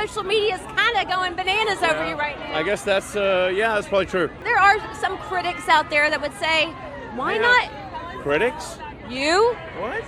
social media is kind of going bananas over you right now. I guess that's that's probably true. There are some critics out there that would say, why not? Critics? You? What?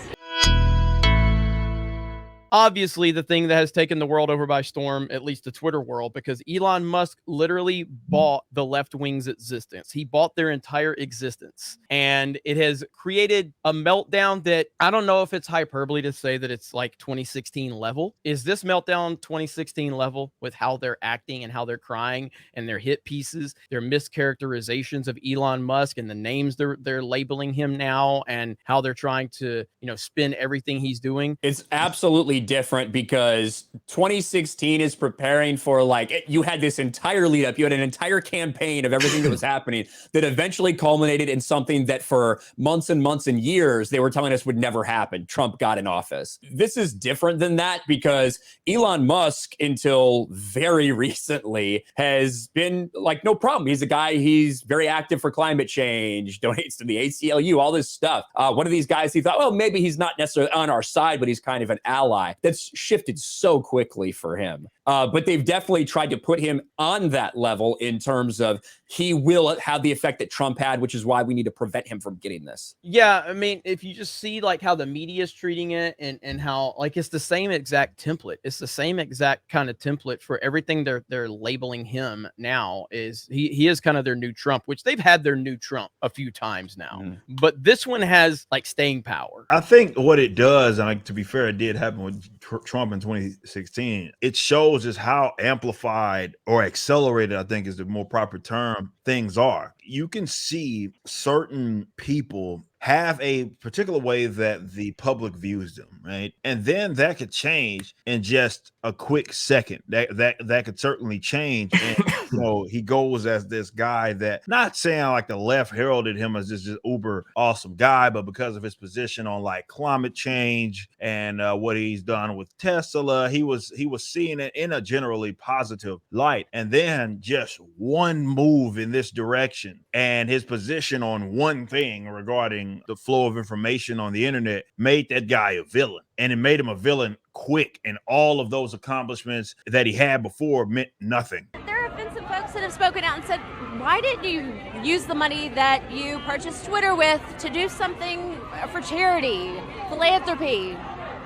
Obviously, the thing that has taken the world over by storm, at least the Twitter world, because Elon Musk literally bought the left wing's existence. He bought their entire existence. And it has created a meltdown that I don't know if it's hyperbole to say that it's like 2016 level. Is this meltdown 2016 level with how they're acting and how they're crying and their hit pieces, their mischaracterizations of Elon Musk and the names they're labeling him now and how they're trying to, spin everything he's doing? It's absolutely different because 2016 is preparing for, like, you had this entire lead up, you had an entire campaign of everything that was happening that eventually culminated in something that for months and months and years they were telling us would never happen. Trump got in office. This is different than that because Elon Musk, until very recently, has been like, no problem. He's a guy, he's very active for climate change, donates to the ACLU, all this stuff. One of these guys, he thought, well, maybe he's not necessarily on our side, but he's kind of an ally. That's shifted so quickly for him. But they've definitely tried to put him on that level in terms of he will have the effect that Trump had, which is why we need to prevent him from getting this. Yeah, I mean, if you just see like how the media is treating it and how like it's the same exact template. It's the same exact kind of template for everything they're labeling him now. Is he is kind of their new Trump, which they've had their new Trump a few times now. But this one has like staying power. I think what it does, and like, to be fair, it did happen with Trump in 2016. It shows just how amplified or accelerated, I think is the more proper term, things are. You can see certain people have a particular way that the public views them, right? And then that could change in just a quick second. That could certainly change. And he goes as this guy that, not saying like the left heralded him as this just uber awesome guy, but because of his position on like climate change and what he's done with Tesla, he was seeing it in a generally positive light. And then just one move in this direction and his position on one thing regarding the flow of information on the internet made that guy a villain, and it made him a villain quick, and all of those accomplishments that he had before meant nothing. There have been some folks that have spoken out and said, why didn't you use the money that you purchased Twitter with to do something for charity, philanthropy,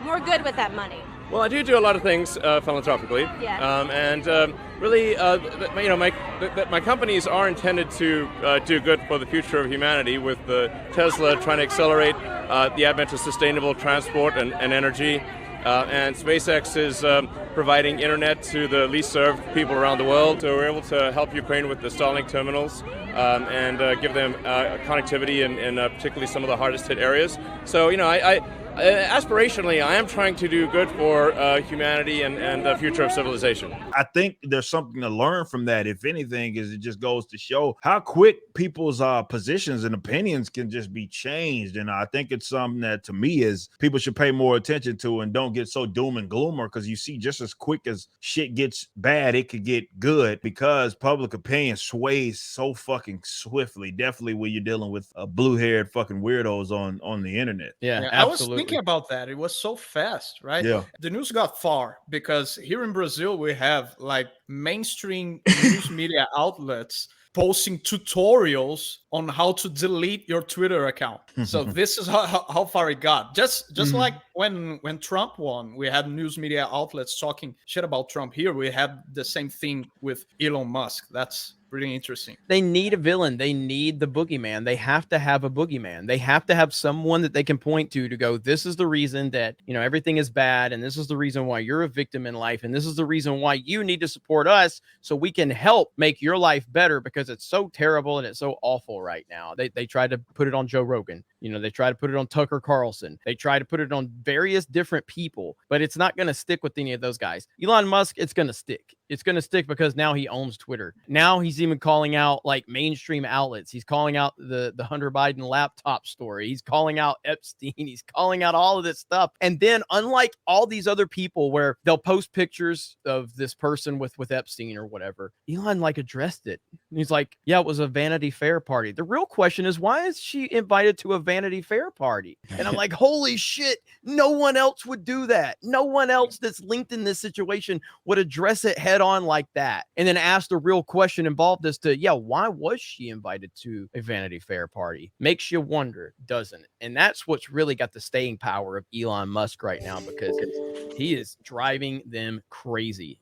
more good with that money? Well, I do a lot of things philanthropically, and really, my companies are intended to do good for the future of humanity. With Tesla trying to accelerate the advent of sustainable transport and energy, and SpaceX is providing internet to the least served people around the world. So we're able to help Ukraine with the Starlink terminals and give them connectivity in particularly some of the hardest hit areas. So aspirationally, I am trying to do good for humanity and the future of civilization. I think there's something to learn from that. If anything, is it just goes to show how quick people's positions and opinions can just be changed. And I think it's something that, to me, is people should pay more attention to and don't get so doom and gloomer, because you see, just as quick as shit gets bad, it could get good because public opinion sways so fucking swiftly. Definitely when you're dealing with blue-haired fucking weirdos on the internet. Yeah, I was thinking about that. It was so fast, right? Yeah. The news got far because here in Brazil, we have like mainstream news media outlets posting tutorials on how to delete your Twitter account. So this is how far it got. Just like when Trump won, we had news media outlets talking shit about Trump. Here we have the same thing with Elon Musk. That's pretty interesting. They need a villain. They need the boogeyman. They have to have a boogeyman. They have to have someone that they can point to go, this is the reason that, everything is bad. And this is the reason why you're a victim in life. And this is the reason why you need to support us so we can help make your life better, because it's so terrible and it's so awful right now. They tried to put it on Joe Rogan. They try to put it on Tucker Carlson. They try to put it on various different people, but it's not going to stick with any of those guys. Elon Musk, it's going to stick. It's going to stick because now he owns Twitter. Now he's even calling out like mainstream outlets. He's calling out the Hunter Biden laptop story. He's calling out Epstein. He's calling out all of this stuff. And then unlike all these other people where they'll post pictures of this person with Epstein or whatever, Elon like addressed it. He's like, yeah, it was a Vanity Fair party. The real question is, why is she invited to a Vanity Fair party? And I'm like, holy shit, no one else would do that. No one else that's linked in this situation would address it head on like that. And then ask the real question involved as to, yeah, why was she invited to a Vanity Fair party? Makes you wonder, doesn't it? And that's what's really got the staying power of Elon Musk right now, because he is driving them crazy.